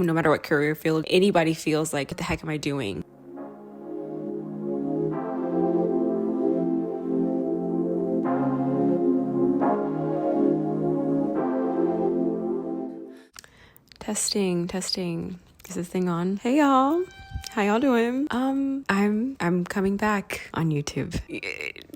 no matter what career field anybody feels like, what the heck am I doing? Testing. Is this thing on? Hey y'all. How y'all doing? I'm coming back on YouTube.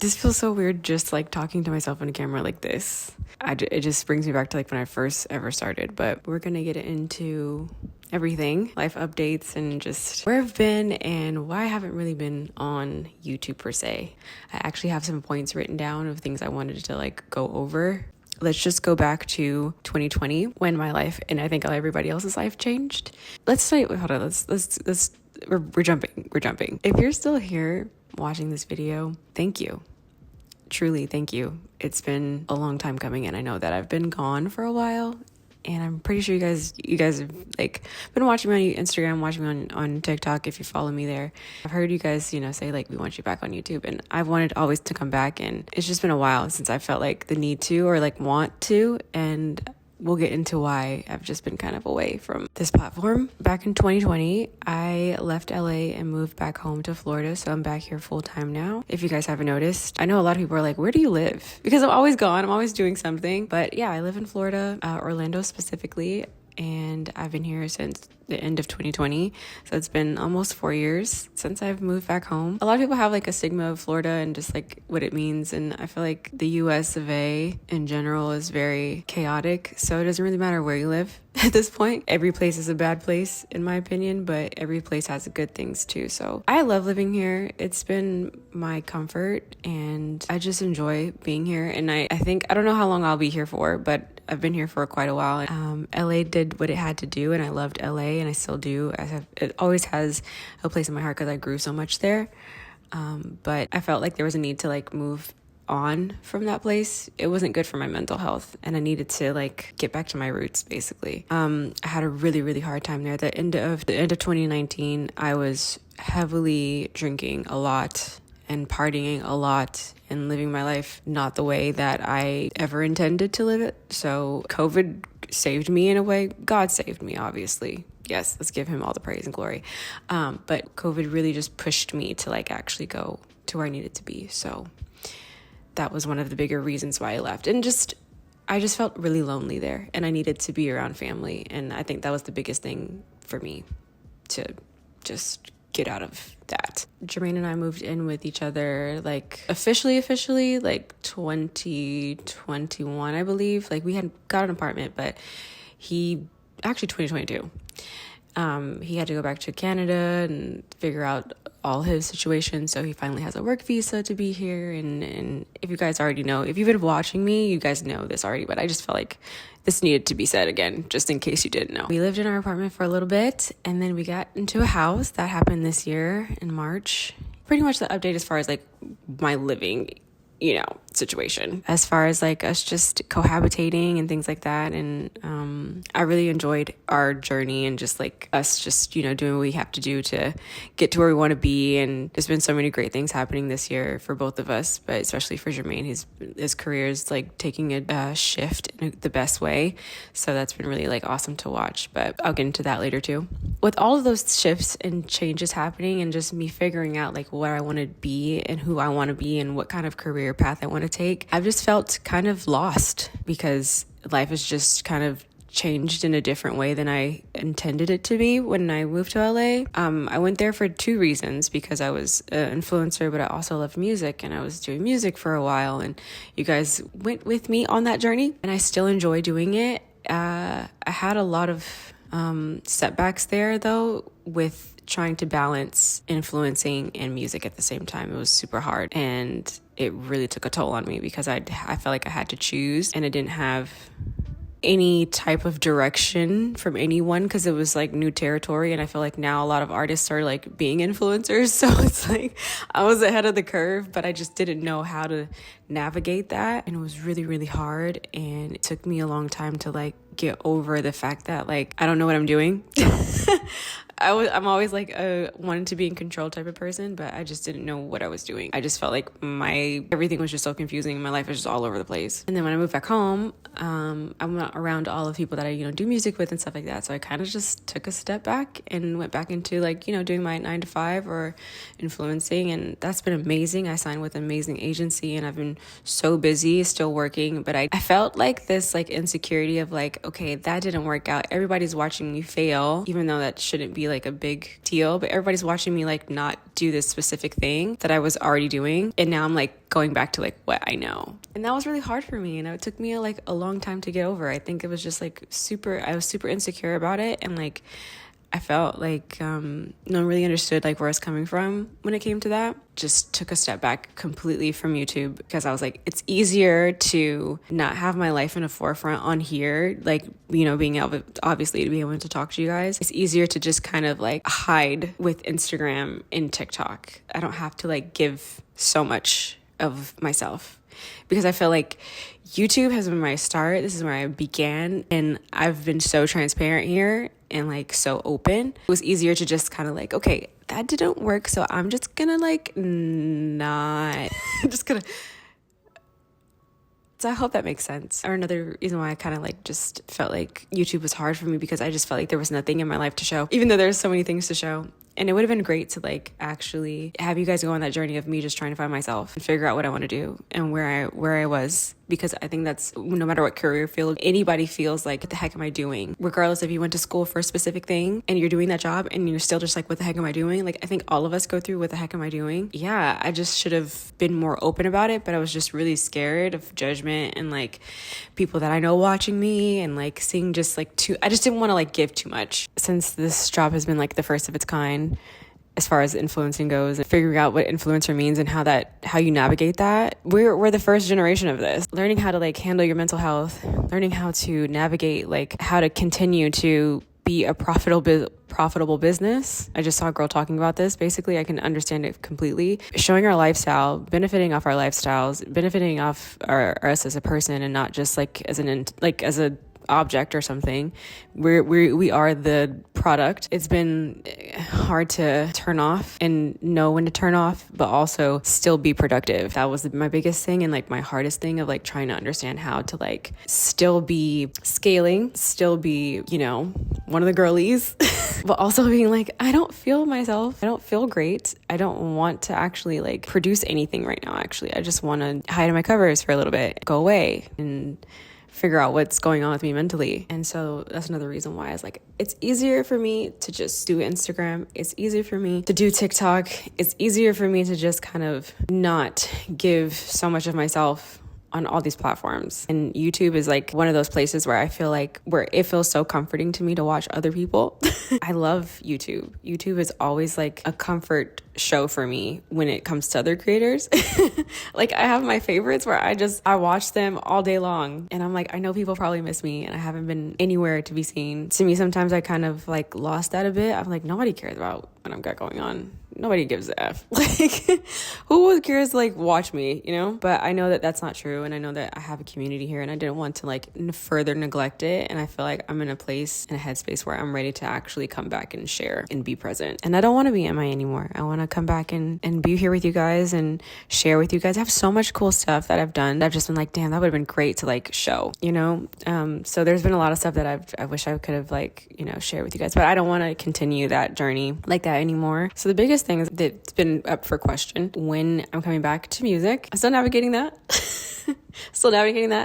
This feels so weird just like talking to myself on a camera like this. It just brings me back to like when I first ever started, but we're gonna get into everything, life updates, and just where I've been and why I haven't really been on YouTube per se. I actually have some points written down of things I wanted to like go over. Let's just go back to 2020 when my life and I think everybody else's life changed. Let's say, hold on, we're jumping. If you're still here watching this video, thank you. Truly, thank you. It's been a long time coming, and I know that I've been gone for a while, and I'm pretty sure you guys have like been watching me on Instagram, watching me on TikTok if you follow me there. I've heard you guys, say like, we want you back on YouTube, and I've wanted always to come back, and it's just been a while since I felt like the need to or like want to, and we'll get into why I've just been kind of away from this platform. Back in 2020, I left LA and moved back home to Florida, so I'm back here full time now. If you guys haven't noticed, I know a lot of people are like, where do you live? Because I'm always gone, I'm always doing something. But yeah, I live in Florida, Orlando specifically, and I've been here since the end of 2020. So it's been almost 4 years since I've moved back home. A lot of people have like a stigma of Florida and just like what it means. And I feel like the US of A in general is very chaotic. So it doesn't really matter where you live at this point. Every place is a bad place in my opinion, but every place has good things too. So I love living here. It's been my comfort and I just enjoy being here. And I think, I don't know how long I'll be here for, but I've been here for quite a while. LA did what it had to do, and I loved LA, and I still do. It always has a place in my heart because I grew so much there. But I felt like there was a need to like move on from that place. It wasn't good for my mental health, and I needed to like get back to my roots basically. I had a really, really hard time there. The end of 2019, I was heavily drinking a lot and partying a lot and living my life not the way that I ever intended to live it. So COVID saved me in a way. God saved me, obviously. Yes, let's give him all the praise and glory. But COVID really just pushed me to like actually go to where I needed to be. So that was one of the bigger reasons why I left. And I just felt really lonely there, and I needed to be around family. And I think that was the biggest thing for me to just get out of that. Jermaine and I moved in with each other like officially like 2021, I believe. Like we had got an apartment, but he actually 2022. He had to go back to Canada and figure out all his situations, so he finally has a work visa to be here. And if you guys already know, if you've been watching me, you guys know this already, but I just felt like this needed to be said again, just in case you didn't know. We lived in our apartment for a little bit, and then we got into a house. That happened this year in March. Pretty much the update as far as like my living situation, as far as like us just cohabitating and things like that. And I really enjoyed our journey and just like us just doing what we have to do to get to where we want to be. And there's been so many great things happening this year for both of us, but especially for Jermaine. His career is like taking a shift in the best way, so that's been really like awesome to watch. But I'll get into that later too. With all of those shifts and changes happening and just me figuring out like what I want to be and who I want to be and what kind of career path I want to take, I've just felt kind of lost because life has just kind of changed in a different way than I intended it to be when I moved to LA. I went there for two reasons, because I was an influencer, but I also loved music, and I was doing music for a while, and you guys went with me on that journey, and I still enjoy doing it. I had a lot of setbacks there though, with trying to balance influencing and music at the same time. It was super hard, and it really took a toll on me because I felt like I had to choose, and I didn't have any type of direction from anyone because it was like new territory. And I feel like now a lot of artists are like being influencers, so it's like I was ahead of the curve, but I just didn't know how to navigate that, and it was really, really hard. And it took me a long time to like get over the fact that like I don't know what I'm doing. I'm always like a wanting to be in control type of person, but I just didn't know what I was doing. I just felt like everything was just so confusing. My life was just all over the place. And then when I moved back home, I'm not around all the people that I, do music with and stuff like that. So I kind of just took a step back and went back into like, doing my 9 to 5 or influencing. And that's been amazing. I signed with an amazing agency and I've been so busy still working, but I felt like this like insecurity of like, okay, that didn't work out. Everybody's watching me fail, even though that shouldn't be like a big deal, but everybody's watching me like not do this specific thing that I was already doing. And now I'm like going back to like what I know. And that was really hard for me. And it took me like a long time to get over. I think it was just like I was super insecure about it. And like, I felt like no one really understood like where I was coming from when it came to that. Just took a step back completely from YouTube because I was like, it's easier to not have my life in a forefront on here, like, being able, obviously, to be able to talk to you guys. It's easier to just kind of like hide with Instagram and TikTok. I don't have to like give so much of myself because I feel like YouTube has been my start. This is where I began, and I've been so transparent here and like so open. It was easier to just kind of like, okay, that didn't work, so I'm just gonna like not just gonna. So I hope that makes sense. Or another reason why I kind of like just felt like YouTube was hard for me because I just felt like there was nothing in my life to show, even though there's so many things to show. And it would have been great to like actually have you guys go on that journey of me just trying to find myself and figure out what I want to do and where I was. Because I think that's no matter what career field anybody feels like, what the heck am I doing? Regardless if you went to school for a specific thing and you're doing that job and you're still just like, what the heck am I doing? Like, I think all of us go through, what the heck am I doing? Yeah, I just should have been more open about it, but I was just really scared of judgment and like people that I know watching me and like seeing just like I just didn't want to like give too much. Since this job has been like the first of its kind, as far as influencing goes and figuring out what influencer means and how you navigate that. We're the first generation of this. Learning how to like handle your mental health, learning how to navigate like how to continue to be a profitable business. I just saw a girl talking about this. Basically, I can understand it completely. Showing our lifestyle, benefiting off our lifestyles, benefiting off us as a person and not just like as a object or something. We are the product. It's been hard to turn off and know when to turn off, but also still be productive. That was my biggest thing and like my hardest thing of like trying to understand how to like still be scaling, still be, one of the girlies, but also being like, I don't feel myself. I don't feel great. I don't want to actually like produce anything right now. Actually, I just want to hide in my covers for a little bit, go away and figure out what's going on with me mentally. And so that's another reason why I was like, it's easier for me to just do Instagram. It's easier for me to do TikTok. It's easier for me to just kind of not give so much of myself on all these platforms. And YouTube is like one of those places where I feel like where it feels so comforting to me to watch other people. I love YouTube. YouTube is always like a comfort show for me when it comes to other creators. Like I have my favorites where I watch them all day long and I'm like, I know people probably miss me and I haven't been anywhere to be seen. To me, sometimes I kind of like lost that a bit. I'm like, nobody cares about what I've got going on. Nobody gives a F. Like, who cares to like watch me, But I know that that's not true. And I know that I have a community here and I didn't want to like further neglect it. And I feel like I'm in a place, in a headspace where I'm ready to actually come back and share and be present. And I don't want to be MI anymore. I want to come back and be here with you guys and share with you guys. I have so much cool stuff that I've done. I've just been like, damn, that would have been great to like show, So there's been a lot of stuff that I wish I could have like, share with you guys, but I don't want to continue that journey like that anymore. So the biggest thing that's been up for question when I'm coming back to music. I'm still navigating that.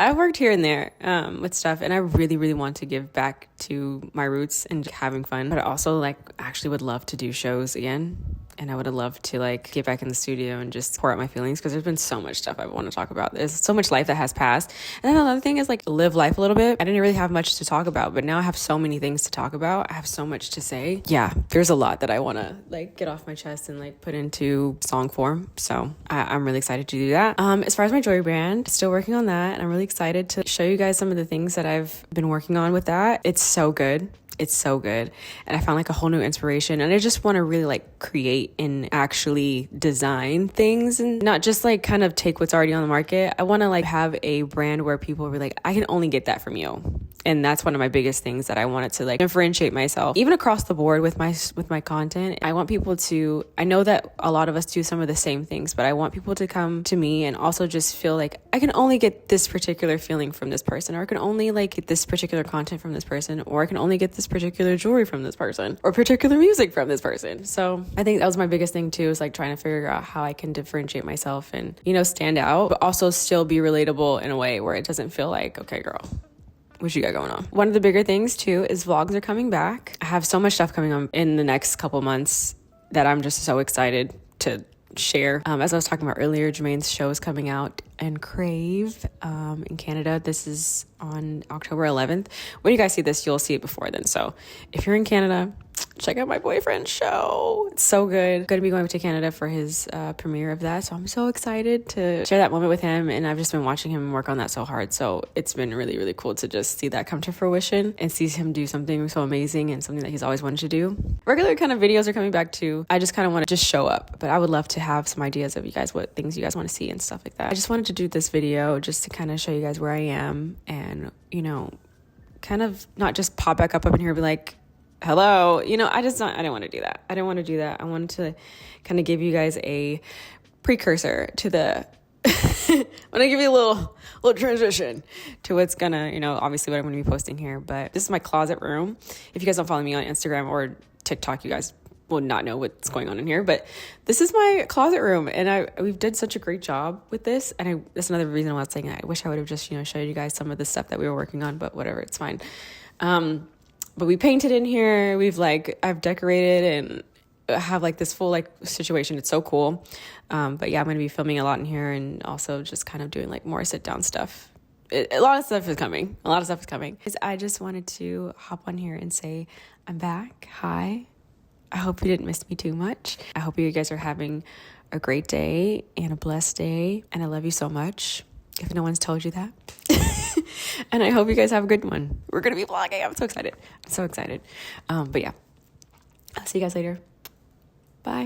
I've worked here and there with stuff and I really, really want to give back to my roots and having fun. But I also like actually would love to do shows again. And I would have loved to like get back in the studio and just pour out my feelings because there's been so much stuff I want to talk about. There's so much life that has passed. And then another thing is like live life a little bit. I didn't really have much to talk about, but now I have so many things to talk about. I have so much to say. Yeah, there's a lot that I want to like get off my chest and like put into song form. So I'm really excited to do that. As far as my jewelry brand, still working on that. And I'm really excited to show you guys some of the things that I've been working on with that. It's so good. It's so good. And I found like a whole new inspiration and I just want to really like create and actually design things and not just like kind of take what's already on the market. I want to like have a brand where people are like, I can only get that from you. And that's one of my biggest things that I wanted to like differentiate myself, even across the board with my content. I want people to, I know that a lot of us do some of the same things, but I want people to come to me and also just feel like I can only get this particular feeling from this person, or I can only like get this particular content from this person, or I can only get this particular jewelry from this person, or particular music from this person. So I think that was my biggest thing too, is like trying to figure out how I can differentiate myself and, you know, stand out, but also still be relatable in a way where it doesn't feel like, okay, girl, what you got going on? One of the bigger things too is vlogs are coming back. I have so much stuff coming on in the next couple months that I'm just so excited to share. As I was talking about earlier, Jermaine's show is coming out in Crave in Canada. This is on October 11th. When you guys see this, you'll see it before then. So if you're in Canada, check out my boyfriend's show. It's so good. I'm going to be going to Canada for his premiere of that. So I'm so excited to share that moment with him. And I've just been watching him work on that so hard. So it's been really, really cool to just see that come to fruition and see him do something so amazing and something that he's always wanted to do. Regular kind of videos are coming back too. I just kind of want to just show up, but I would love to have some ideas of you guys, what things you guys want to see and stuff like that. I just wanted to do this video just to kind of show you guys where I am and, you know, kind of not just pop back up in here and be like, hello, you know, I didn't want to do that. I didn't want to do that. I wanted to kind of give you guys a precursor to the, I'm going to give you a little transition to what's gonna, you know, obviously what I'm going to be posting here, but this is my closet room. If you guys don't follow me on Instagram or TikTok, you guys will not know what's going on in here, but this is my closet room, and we've did such a great job with this, and that's another reason why I was saying I wish I would have just, you know, showed you guys some of the stuff that we were working on, but whatever, it's fine. But we painted in here. I've decorated and have like this full like situation. It's so cool. But yeah, I'm going to be filming a lot in here and also just kind of doing like more sit down stuff. A lot of stuff is coming. I just wanted to hop on here and say, I'm back. Hi. I hope you didn't miss me too much. I hope you guys are having a great day and a blessed day. And I love you so much, if no one's told you that. And I hope you guys have a good one. We're going to be vlogging. I'm so excited. But yeah, I'll see you guys later. Bye.